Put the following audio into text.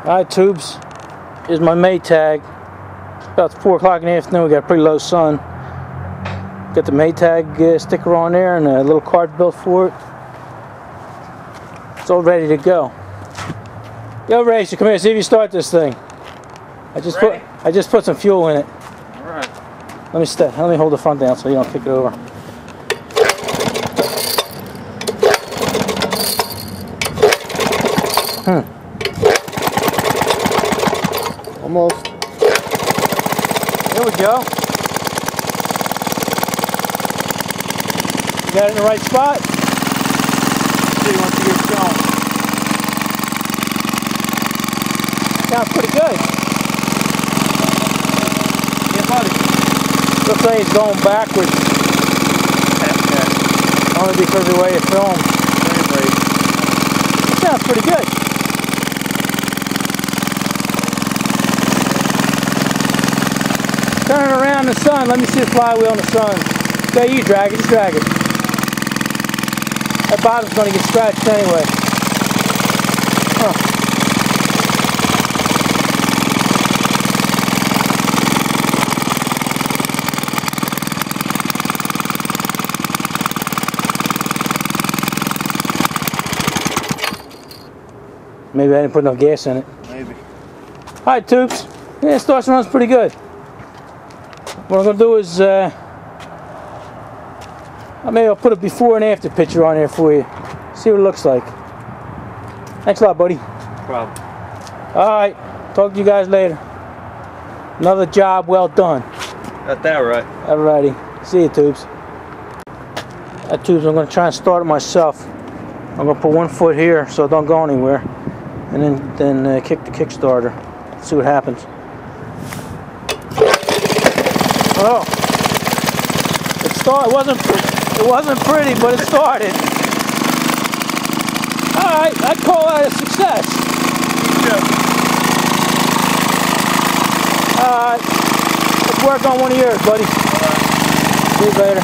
Alright, tubes. Here's my Maytag. It's about 4 o'clock in the afternoon. We got a pretty low sun. Got the Maytag sticker on there and a little card built for it. It's all ready to go. Yo, Racer, come here. See if you start this thing. I just put some fuel in it. All right. Let me hold the front down so you don't kick it over. Almost. There we go. You got it in the right spot? See, once you get it going. Sounds pretty good. Yeah, buddy. Looks like it's going backwards. Only because of the way it's filmed. It sounds pretty good. Turn it around in the sun. Let me see the flywheel in the sun. Okay, you drag it. Just drag it. That bottom's going to get scratched anyway. Huh. Maybe I didn't put enough gas in it. Maybe. Alright, tubes. Yeah, it starts and runs pretty good. What I'm going to do is, maybe I'll put a before and after picture on there for you. See what it looks like. Thanks a lot, buddy. No problem. Alright, talk to you guys later. Another job well done. Got that right. Alrighty. See you, tubes. That tubes, I'm going to try and start it myself. I'm going to put one foot here so it don't go anywhere. And then kick the Kickstarter. See what happens. Oh, it wasn't pretty, but it started. All right, I'd call that a success. Yeah. All right, let's work on one of yours, buddy. All right. See you later.